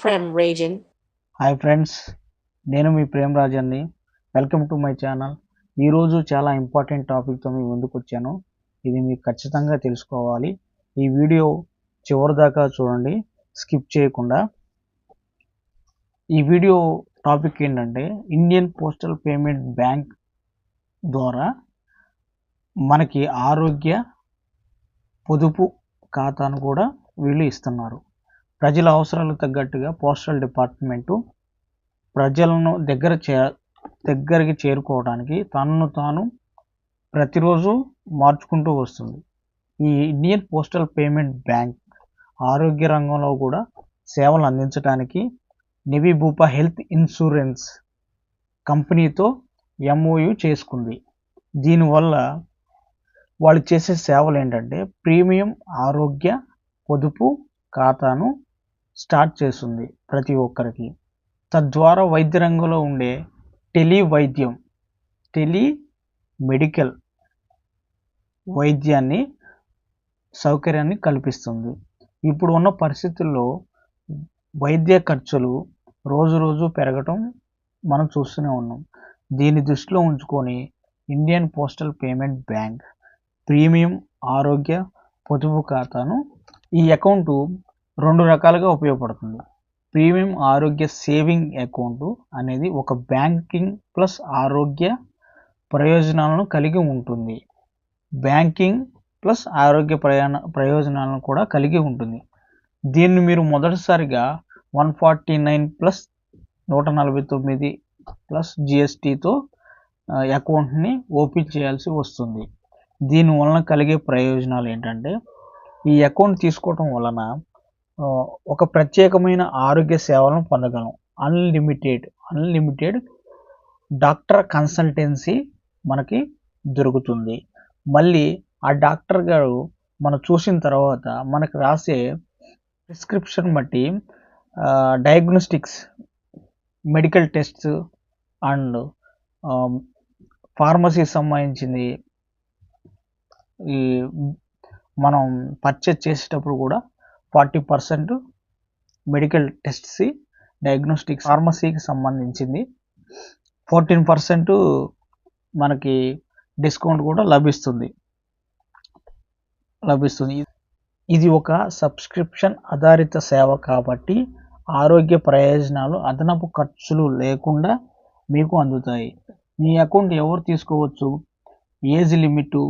from region. Hi friends, నేను మీ ప్రేమ్ రాజన్ని. Welcome to my channel. ఈరోజు చాలా ఇంపార్టెంట్ టాపిక్తో మీ ముందుకు వచ్చాను. ఇది మీకు ఖచ్చితంగా తెలుసుకోవాలి. ఈ వీడియో చివరి దాకా చూడండి, స్కిప్ చేయకుండా. ఈ వీడియో టాపిక్ ఏంటంటే, ఇండియన్ పోస్టల్ పేమెంట్ బ్యాంక్ ద్వారా మనకి ఆరోగ్య పొదుపు ఖాతాను కూడా వీళ్ళు ఇస్తున్నారు. ప్రజల అవసరాలకు తగ్గట్టుగా పోస్టల్ డిపార్ట్మెంటు ప్రజలను దగ్గరికి చేరుకోవడానికి తనను తాను ప్రతిరోజు మార్చుకుంటూ వస్తుంది. ఈ ఇండియన్ పోస్టల్ పేమెంట్ బ్యాంక్ ఆరోగ్య రంగంలో కూడా సేవలు అందించడానికి నెవీ భూపా హెల్త్ ఇన్సూరెన్స్ కంపెనీతో ఎంఓయు చేసుకుంది. దీనివల్ల వాళ్ళు చేసే సేవలు ఏంటంటే, ప్రీమియం ఆరోగ్య పొదుపు ఖాతాను స్టార్ట్ చేస్తుంది ప్రతి ఒక్కరికి. తద్వారా వైద్య రంగంలో ఉండే టెలి మెడికల్ వైద్యాన్ని సౌకర్యాన్ని కల్పిస్తుంది. ఇప్పుడు ఉన్న పరిస్థితుల్లో వైద్య ఖర్చులు రోజు పెరగటం మనం చూస్తూనే ఉన్నాం. దీన్ని దృష్టిలో ఉంచుకొని Indian postal payment bank premium ఆరోగ్య పొదుపు ఖాతాను, ఈ అకౌంటు 2 రకాలుగా ఉపయోగపడుతుంది. ప్రీమియం ఆరోగ్య సేవింగ్ అకౌంట్ అనేది ఒక బ్యాంకింగ్ ప్లస్ ఆరోగ్య ప్రయోజనాలను కలిగి ఉంటుంది. బ్యాంకింగ్ ప్లస్ ఆరోగ్య ప్రయోజనాలను కూడా కలిగి ఉంటుంది. దీన్ని మీరు మొదటిసారిగా 149 ప్లస్ 149 ప్లస్ జిఎస్టీతో అకౌంట్ని ఓపెన్ చేయాల్సి వస్తుంది. దీని వలన కలిగే ప్రయోజనాలు ఏంటంటే, ఈ అకౌంట్ తీసుకోవటం వలన ఒక ప్రత్యేకమైన ఆరోగ్య సేవలను పొందగలం. అన్లిమిటెడ్ డాక్టర్ కన్సల్టెన్సీ మనకి దొరుకుతుంది. మళ్ళీ ఆ డాక్టర్ గారు మనం చూసిన తర్వాత మనకు రాసే ప్రిస్క్రిప్షన్ బట్టి diagnostics, medical tests and pharmacy సంబంధించింది ఈ మనం పర్చేజ్ చేసేటప్పుడు కూడా 40% మెడికల్ టెస్ట్స్, డయాగ్నోస్టిక్స్, ఫార్మసీకి సంబంధించింది 14% మనకి డిస్కౌంట్ కూడా లభిస్తుంది. ఇది ఒక సబ్స్క్రిప్షన్ ఆధారిత సేవ కాబట్టి ఆరోగ్య ప్రయోజనాలు అదనపు ఖర్చులు లేకుండా మీకు అందుతాయి. మీ అకౌంట్ ఎవరు తీసుకోవచ్చు, ఏజ్ లిమిట్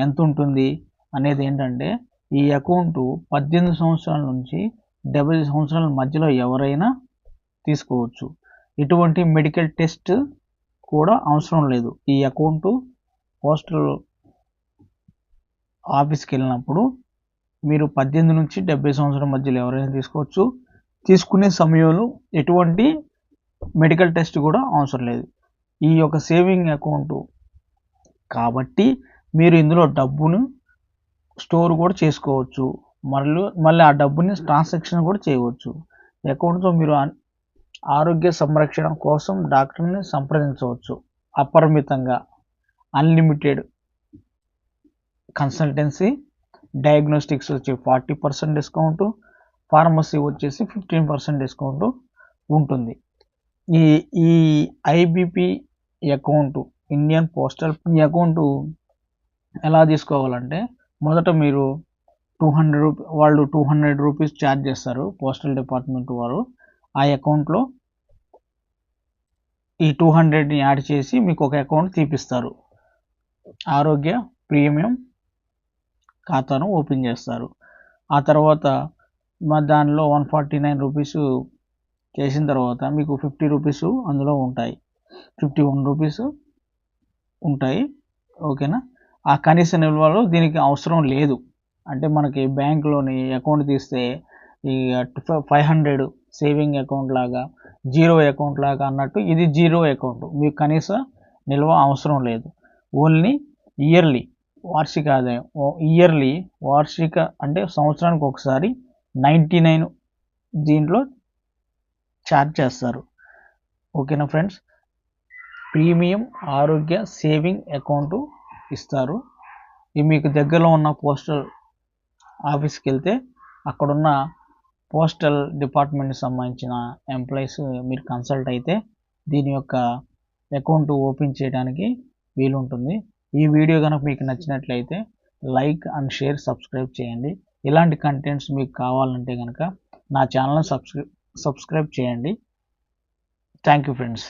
ఎంత ఉంటుంది అనేది ఏంటంటే, ఈ అకౌంట్ 18 సంవత్సరాల నుంచి 70 సంవత్సరాల మధ్యలో ఎవరైనా తీసుకోవచ్చు. ఎటువంటి మెడికల్ టెస్ట్ కూడా అవసరం లేదు. ఈ అకౌంట్ పోస్టల్ ఆఫీస్కి వెళ్ళినప్పుడు మీరు 18 నుంచి 70 సంవత్సరాల మధ్యలో ఎవరైనా తీసుకోవచ్చు. తీసుకునే సమయంలో ఎటువంటి మెడికల్ టెస్ట్ కూడా అవసరం లేదు. ఈ యొక్క సేవింగ్ అకౌంట్ కాబట్టి మీరు ఇందులో డబ్బును స్టోర్ కూడా చేసుకోవచ్చు. మళ్ళీ ఆ డబ్బుని ట్రాన్సాక్షన్ కూడా చేయవచ్చు. అకౌంట్తో మీరు ఆరోగ్య సంరక్షణ కోసం డాక్టర్ని సంప్రదించవచ్చు అపరిమితంగా. అన్లిమిటెడ్ కన్సల్టెన్సీ, డయాగ్నోస్టిక్స్ వచ్చి 40% డిస్కౌంట్, ఫార్మసీ వచ్చేసి 15% డిస్కౌంట్ ఉంటుంది. ఈ ఐబిపి అకౌంట్ ఇండియన్ పోస్టల్ ఈ అకౌంట్ ఎలా తీసుకోవాలంటే, మొదట మీరు 200 రూపీస్ ఛార్జ్ చేస్తారు పోస్టల్ డిపార్ట్మెంట్ వారు. ఆ అకౌంట్లో ఈ 200ని యాడ్ చేసి మీకు ఒక అకౌంట్ తీపిస్తారు. ఆరోగ్య ప్రీమియం ఖాతాను ఓపెన్ చేస్తారు. ఆ తర్వాత దానిలో 149 రూపీస్ చేసిన తర్వాత మీకు 50 రూపీస్ అందులో ఉంటాయి, 51 రూపీస్ ఉంటాయి. ఓకేనా? ఆ కనీస నిల్వలు దీనికి అవసరం లేదు. అంటే మనకి బ్యాంకులోని అకౌంట్ తీస్తే ఈ 500 సేవింగ్ అకౌంట్ లాగా, జీరో అకౌంట్ లాగా అన్నట్టు ఇది జీరో అకౌంట్. మీకు కనీస నిల్వ అవసరం లేదు. ఓన్లీ ఇయర్లీ వార్షిక ఆదాయం, వార్షిక అంటే సంవత్సరానికి ఒకసారి 99 దీంట్లో ఛార్జ్ చేస్తారు. ఓకేనా ఫ్రెండ్స్? ప్రీమియం ఆరోగ్య సేవింగ్ అకౌంట్ ఇస్తారు. ఇది మీకు దగ్గరలో ఉన్న పోస్టల్ ఆఫీస్కి వెళ్తే అక్కడున్న పోస్టల్ డిపార్ట్మెంట్కి సంబంధించిన ఎంప్లాయీస్ మీరు కన్సల్ట్ అయితే దీని యొక్క అకౌంట్ ఓపెన్ చేయడానికి వీలుంటుంది. ఈ వీడియో కనుక మీకు నచ్చినట్లయితే లైక్ అండ్ షేర్, సబ్స్క్రైబ్ చేయండి. ఇలాంటి కంటెంట్స్ మీకు కావాలంటే కనుక నా ఛానల్ని సబ్స్క్రైబ్ చేయండి. Thank you friends.